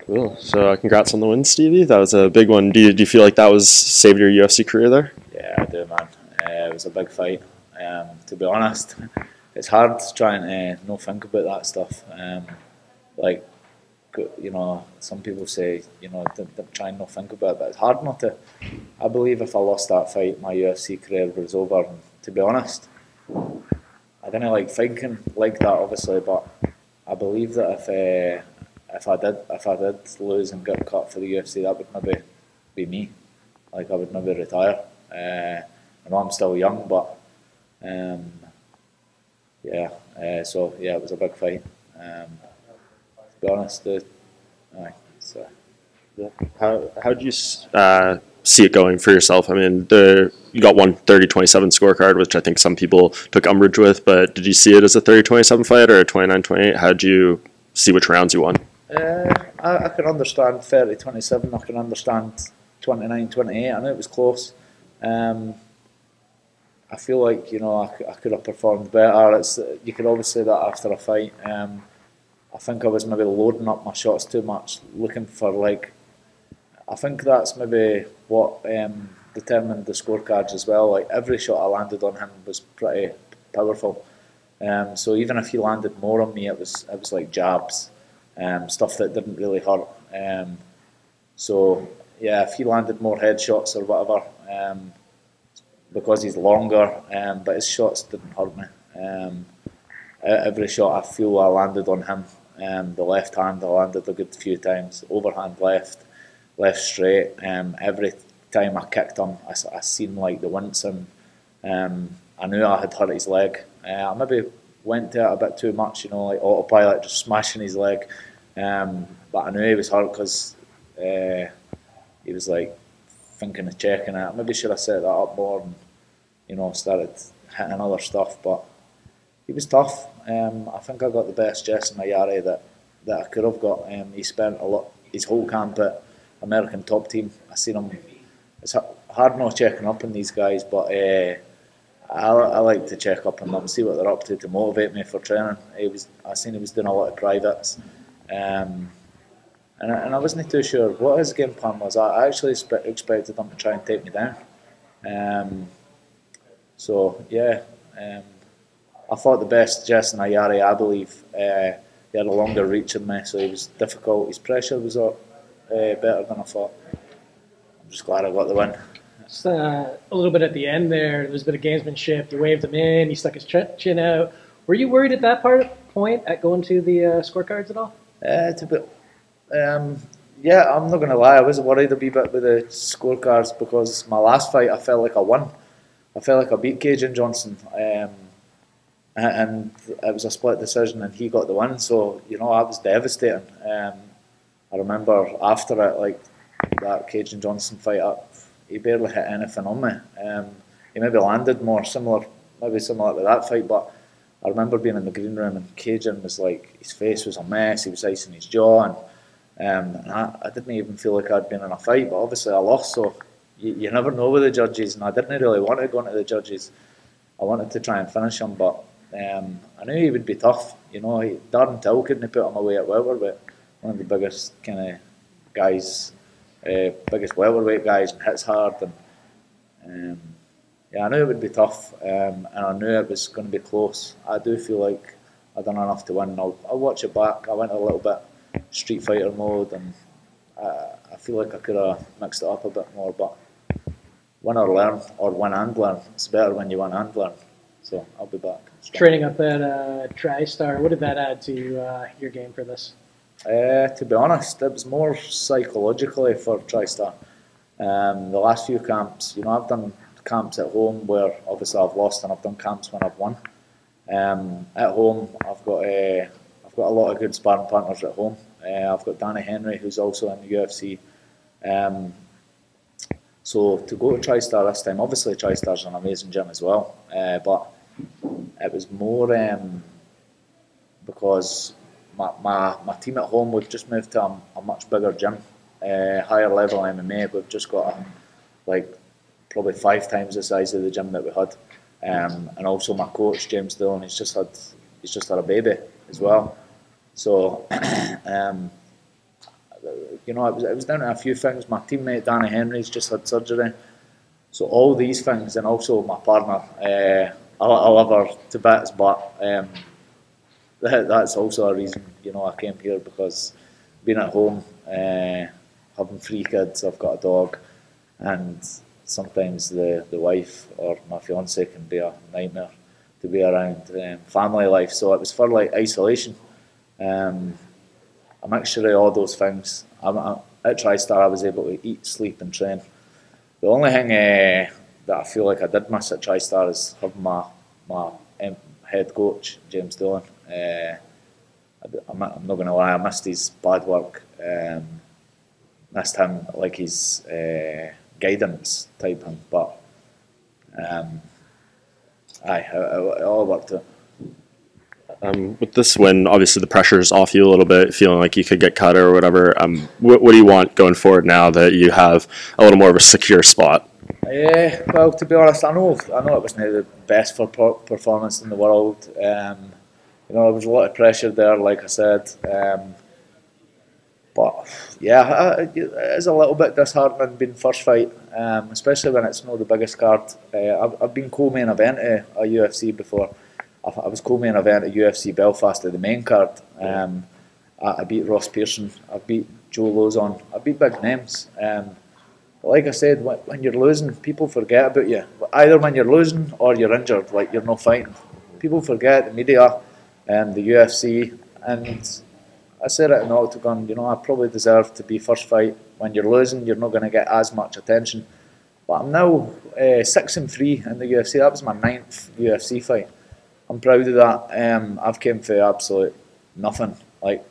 Cool. So congrats on the win, Stevie. That was a big one. Do you feel like that was saved your UFC career there? Yeah, I do, man. It was a big fight. To be honest, it's hard trying to not think about that stuff. Like, some people say, try and not think about it, but it's hard not to. I believe if I lost that fight, my UFC career was over. And to be honest, I didn't like thinking like that, obviously, but I believe that if I did lose and get cut for the UFC, that would maybe be me. Like, I would maybe retire. I know I'm still young, but so yeah, it was a big fight. To be honest, so. Yeah. How do you see it going for yourself? I mean, you got one 30-27 scorecard, which I think some people took umbrage with, but did you see it as a 30-27 fight or a 29-28? How did you see which rounds you won? I can understand 30-27. I can understand 29-28. I know it was close. I feel like I could have performed better. You could always say that after a fight. I think I was maybe loading up my shots too much, looking for I think that's maybe what determined the scorecards as well. Like, every shot I landed on him was pretty powerful. So even if he landed more on me, it was like jabs, stuff that didn't really hurt. So yeah, if he landed more headshots or whatever, because he's longer, but his shots didn't hurt me. Every shot I feel I landed on him. The left hand I landed a good few times, overhand left straight. Every time I kicked him, I seen like the wince, and I knew I had hurt his leg. I maybe went to it a bit too much, like autopilot, just smashing his leg. But I knew he was hurt because he was like thinking of checking it. Maybe should have set that up more and started hitting other stuff. But he was tough. I think I got the best Jason Ayari that I could have got. He spent his whole camp at American Top Team. I seen him. It's hard not checking up on these guys, but I like to check up on them, see what they're up to motivate me for training. I seen he was doing a lot of privates, and I wasn't too sure what his game plan was. I actually expected him to try and take me down. So yeah. I thought the best Jason Ayari, I believe, he had a longer reach than me, so he was difficult. His pressure was better than I thought. I'm just glad I got the win. Just a little bit at the end there was a bit of gamesmanship. You waved him in, he stuck his chin out. Were you worried at that point at going to the scorecards at all? Yeah, I'm not going to lie, I was worried a wee bit with the scorecards because my last fight I felt like I won. I felt like I beat Cajun Johnson. And it was a split decision and he got the win, so I was devastating. I remember after it, like that Cajun Johnson fight he barely hit anything on me. He maybe landed more similar to that fight, but I remember being in the green room and Cajun was like, his face was a mess, he was icing his jaw, and I didn't even feel like I'd been in a fight, but obviously I lost, so you never know with the judges, and I didn't really want to go into the judges. I wanted to try and finish him, but I knew he would be tough. Darren Till couldn't put him away at welterweight. One of the biggest kind of guys, biggest welterweight guys, and hits hard. And I knew it would be tough, and I knew it was going to be close. I do feel like I done enough to win. I'll watch it back. I went a little bit Street Fighter mode, and I feel like I could have mixed it up a bit more. But win or learn, or win and learn. It's better when you win and learn. So I'll be back. Training up at TriStar, what did that add to your game for this? To be honest, it was more psychologically for TriStar. The last few camps, I've done camps at home where obviously I've lost, and I've done camps when I've won. At home, I've got a lot of good sparring partners at home. I've got Danny Henry, who's also in the UFC. So to go to TriStar this time, obviously TriStar's an amazing gym as well, but it was more because my team at home, we've just moved to a much bigger gym, higher level MMA. We've just got probably 5 times the size of the gym that we had, and also my coach James Dillon, he's just had a baby as well. So you know, it was down to a few things. My teammate Danny Henry's just had surgery, so all these things, and also my partner. I love her to bits, but that's also a reason, you know, I came here, because being at home, having 3 kids, I've got a dog, and sometimes the wife or my fiance can be a nightmare to be around. Family life, so it was for like isolation. A mixture of all those things. At TriStar, I was able to eat, sleep, and train. The only thing that I feel like I did miss at TriStar is having my head coach, James Dillon. I'm not going to lie, I missed his bad work. Missed him, like his guidance type thing, but it all worked out. With this win, obviously the pressure's off you a little bit, feeling like you could get cut or whatever. What do you want going forward now that you have a little more of a secure spot? Well, to be honest, I know it wasn't the best performance in the world. You know, there was a lot of pressure there, like I said. But yeah, it is a little bit disheartening being first fight, especially when it's not the biggest card. I've been co-main event at a UFC before. I was co-main event at UFC Belfast at the main card. I beat Ross Pearson. I beat Joe Lozon. I beat big names. Like I said, when you're losing, people forget about you. Either when you're losing or you're injured, like you're not fighting. People forget, the media, the UFC, and I said it in the Octagon, you know, I probably deserve to be first fight. When you're losing, you're not going to get as much attention. But I'm now 6-3 in the UFC. That was my 9th UFC fight. I'm proud of that. I've came for absolute nothing. Like,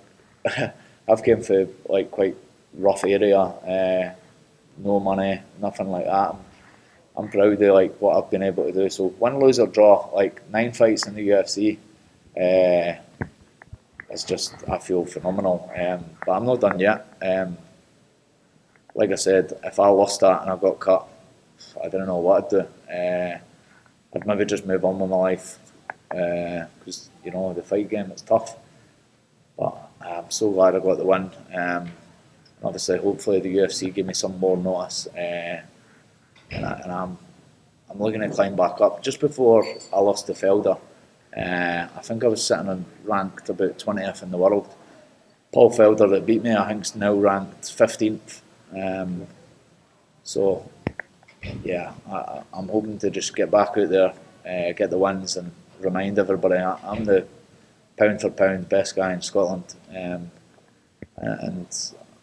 I've came for like quite rough area, no money, nothing like that. I'm proud of like what I've been able to do. So win, lose or draw, like 9 fights in the UFC. It's just, I feel phenomenal. But I'm not done yet. Like I said, if I lost that and I got cut, I don't know what I'd do. I'd maybe just move on with my life, because you know, the fight game, it's tough. But I'm so glad I got the win. Obviously, hopefully the UFC give me some more notice, and I'm looking to climb back up. Just before I lost to Felder, I think I was sitting on ranked about 20th in the world. Paul Felder that beat me, I think, is now ranked 15th. So yeah, I'm hoping to just get back out there, get the wins, and remind everybody I'm the pound for pound best guy in Scotland. And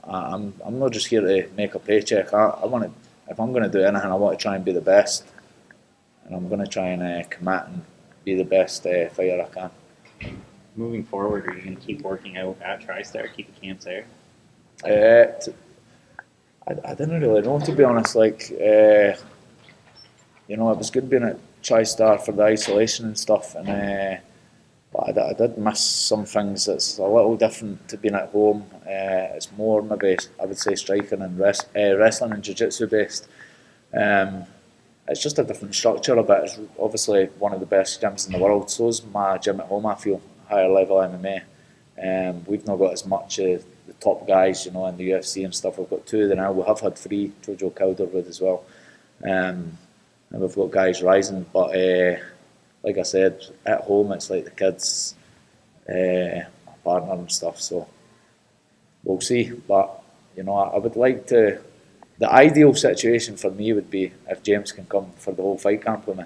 I'm not just here to make a paycheck. I want to, if I'm going to do anything, I want to try and be the best, and I'm going to try and commit and be the best fighter I can. Moving forward, are you going to keep working out at TriStar, keep the camps there? I didn't really know, to be honest. Like, you know, it was good being at TriStar for the isolation and stuff, and but I did miss some things. That's a little different to being at home. It's more maybe, I would say, striking and wrestling and jiu-jitsu based. It's just a different structure a bit. It's obviously one of the best gyms in the world. So is my gym at home, I feel, higher level MMA. We've not got as much the top guys, you know, in the UFC and stuff. We've got 2 of them now. We have had 3, Jojo Calderwood as well. And we've got guys rising. But like I said, at home it's like the kids, my partner and stuff. So we'll see. But, you know, I would like to... The ideal situation for me would be if James can come for the whole fight camp with me,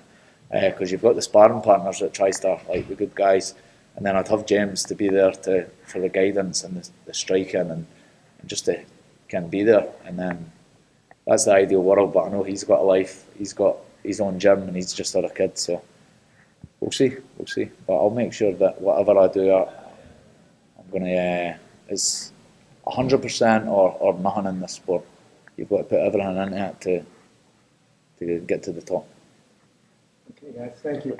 because you've got the sparring partners at TriStar, like the good guys, and then I'd have James to be there for the guidance and the striking and just to can be there, and then that's the ideal world. But I know he's got a life, he's got his own gym, and he's just had a kid, so we'll see. But I'll make sure that whatever I do, I'm gonna it's 100% or nothing in this sport. You've got to put everything into it to get to the top. Okay, guys, thank you.